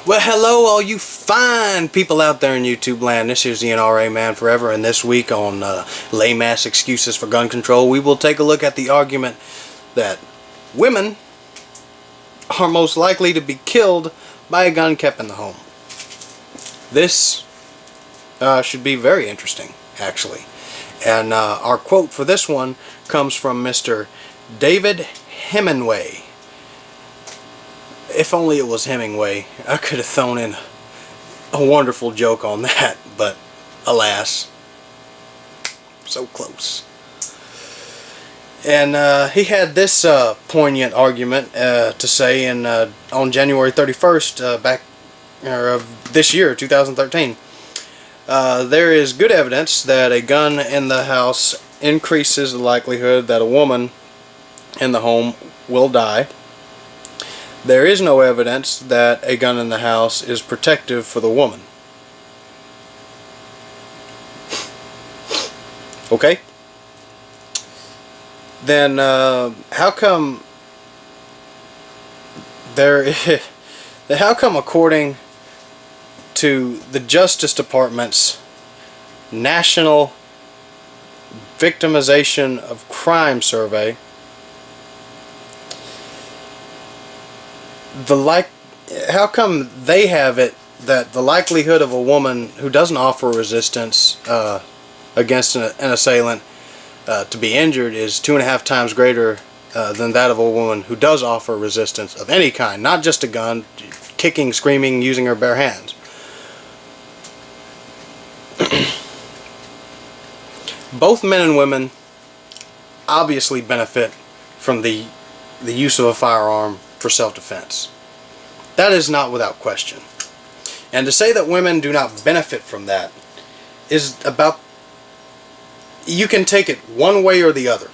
Well, hello all you fine people out there in YouTube land. This is the NRA Man Forever, and this week on lame ass excuses for gun control, we will take a look at the argument that women are most likely to be killed by a gun kept in the home. This should be very interesting, actually. And our quote for this one comes from Mr. David Hemingway. If only it was Hemingway, I could have thrown in a wonderful joke on that, but alas, so close. And he had this poignant argument to say on January 31st of this year, 2013. There is good evidence that a gun in the house increases the likelihood that a woman in the home will die. There is no evidence that a gun in the house is protective for the woman. Okay? Then how come according to the Justice Department's National Victimization of Crime Survey, how come they have it that the likelihood of a woman who doesn't offer resistance against an assailant to be injured is 2.5 times greater than that of a woman who does offer resistance of any kind, not just a gun, kicking, screaming, using her bare hands? Both men and women obviously benefit from the use of a firearm for self-defense. That is not without question. And to say that women do not benefit from that is about... You can take it one way or the other.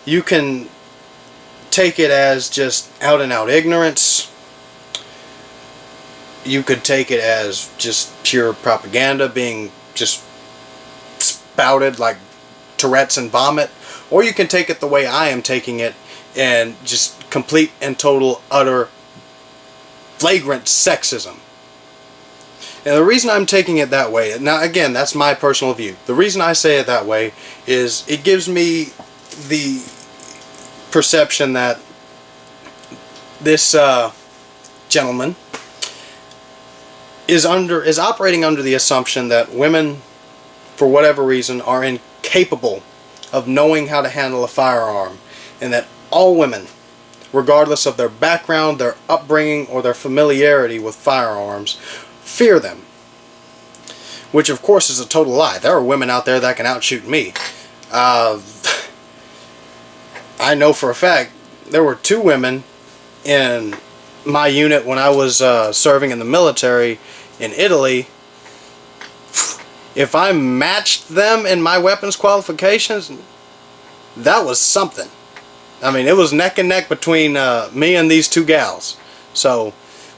You can take it as just out and out ignorance. You could take it as just pure propaganda being just spouted like Tourette's and vomit. Or you can take it the way I am taking it and just complete and total, utter, flagrant sexism. And the reason I'm taking it that way, now again, that's my personal view. The reason I say it that way is it gives me the perception that this gentleman is operating under the assumption that women, for whatever reason, are incapable of knowing how to handle a firearm, and that all women, regardless of their background, their upbringing, or their familiarity with firearms, fear them. Which of course is a total lie. There are women out there that can outshoot me. I know for a fact there were 2 women in my unit when I was serving in the military in Italy. If I matched them in my weapons qualifications, that was something. I mean, it was neck and neck between me and these 2 gals. So,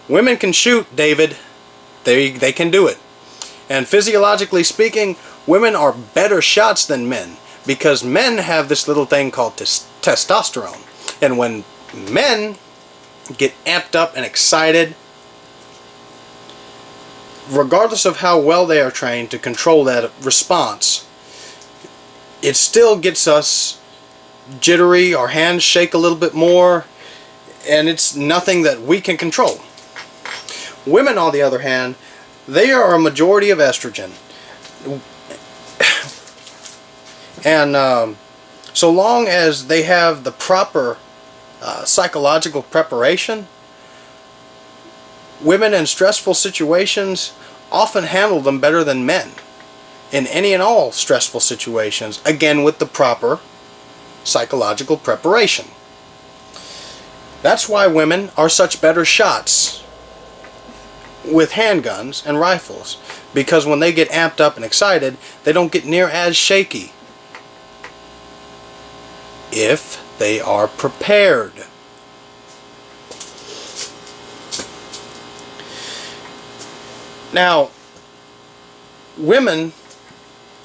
women can shoot, David. They can do it. And physiologically speaking, women are better shots than men, because men have this little thing called testosterone. And when men get amped up and excited, regardless of how well they are trained to control that response, it still gets us jittery, our hands shake a little bit more, and it's nothing that we can control. Women, on the other hand, they are a majority of estrogen. And so long as they have the proper psychological preparation, women in stressful situations often handle them better than men in any and all stressful situations, again with the proper psychological preparation. That's why women are such better shots with handguns and rifles, because when they get amped up and excited, they don't get near as shaky if they are prepared. Now, women,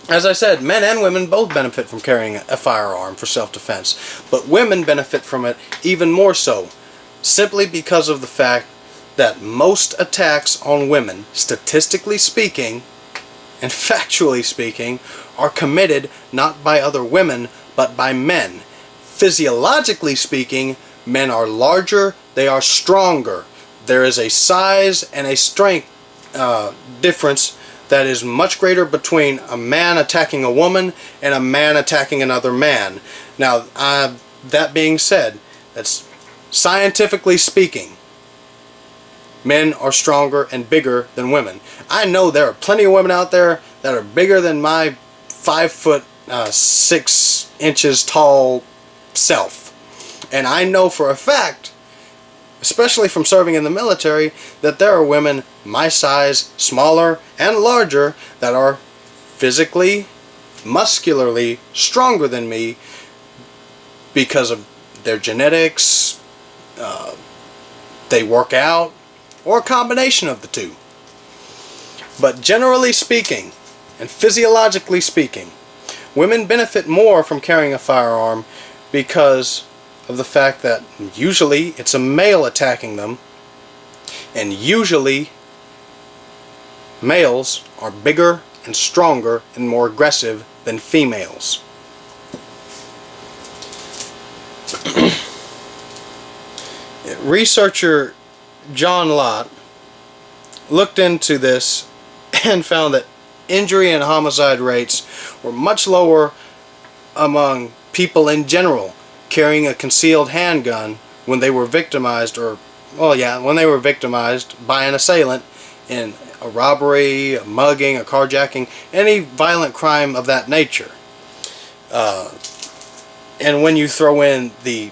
as I said, men and women both benefit from carrying a firearm for self-defense, but women benefit from it even more so, simply because of the fact that most attacks on women, statistically speaking and factually speaking, are committed not by other women but by men. Physiologically speaking, men are larger, they are stronger. There is a size and a strength difference that is much greater between a man attacking a woman and a man attacking another man. Now, that being said, that's scientifically speaking, men are stronger and bigger than women. I know there are plenty of women out there that are bigger than my 5 foot 6 inches tall self. And I know for a fact, especially from serving in the military, that there are women my size, smaller and larger, that are physically, muscularly stronger than me because of their genetics, they work out, or a combination of the two. But generally speaking, and physiologically speaking, women benefit more from carrying a firearm because of the fact that usually it's a male attacking them, and usually males are bigger and stronger and more aggressive than females. Researcher John Lott looked into this and found that injury and homicide rates were much lower among people in general carrying a concealed handgun when they were victimized, when they were victimized by an assailant in a robbery, a mugging, a carjacking, any violent crime of that nature. And when you throw in the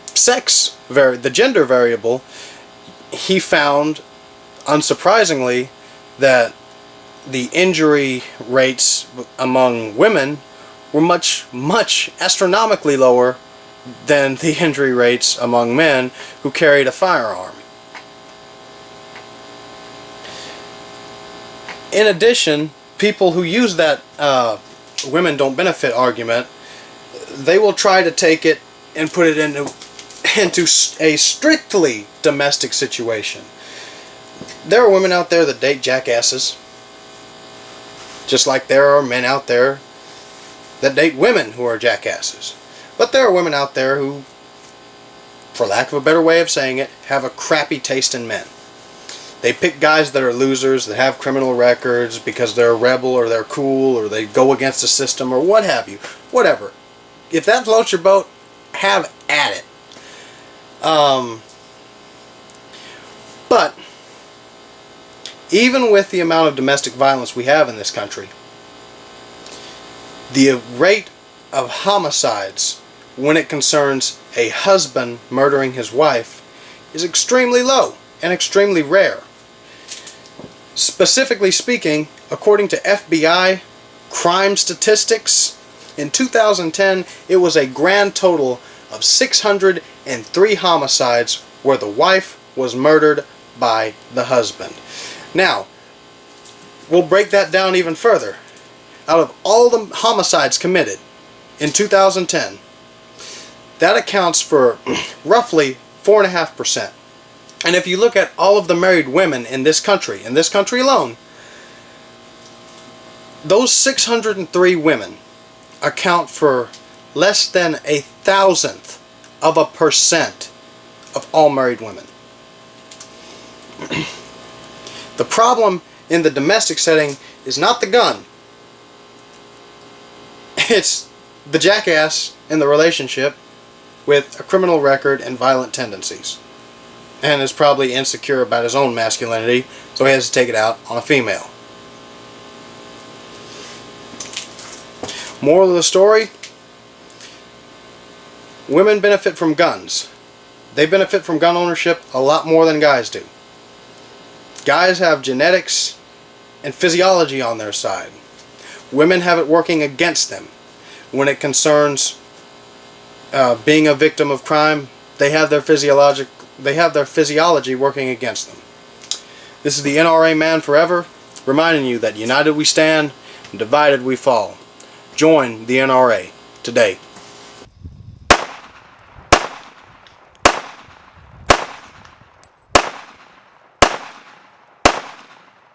the gender variable, he found, unsurprisingly, that the injury rates among women were much astronomically lower than the injury rates among men who carried a firearm. In addition, people who use that women don't benefit argument, they will try to take it and put it into a strictly domestic situation. There are women out there that date jackasses, just like there are men out there that date women who are jackasses. But there are women out there who, for lack of a better way of saying it, have a crappy taste in men. They pick guys that are losers, that have criminal records because they're a rebel or they're cool or they go against the system or what have you. Whatever. If that floats your boat, have at it. But even with the amount of domestic violence we have in this country, the rate of homicides when it concerns a husband murdering his wife is extremely low and extremely rare. Specifically speaking, according to FBI crime statistics, in 2010 it was a grand total of 603 homicides where the wife was murdered by the husband. Now, we'll break that down even further. Out of all the homicides committed in 2010, that accounts for roughly 4.5%. And if you look at all of the married women in this country alone, those 603 women account for less than 0.1% of all married women. The problem in the domestic setting is not the gun. It's the jackass in the relationship with a criminal record and violent tendencies, and is probably insecure about his own masculinity, so he has to take it out on a female. Moral of the story: women benefit from guns. They benefit from gun ownership a lot more than guys do. Guys have genetics and physiology on their side. Women have it working against them. When it concerns being a victim of crime, they have their physiology working against them. This is the NRA Man Forever, reminding you that united we stand, and divided we fall. Join the NRA today.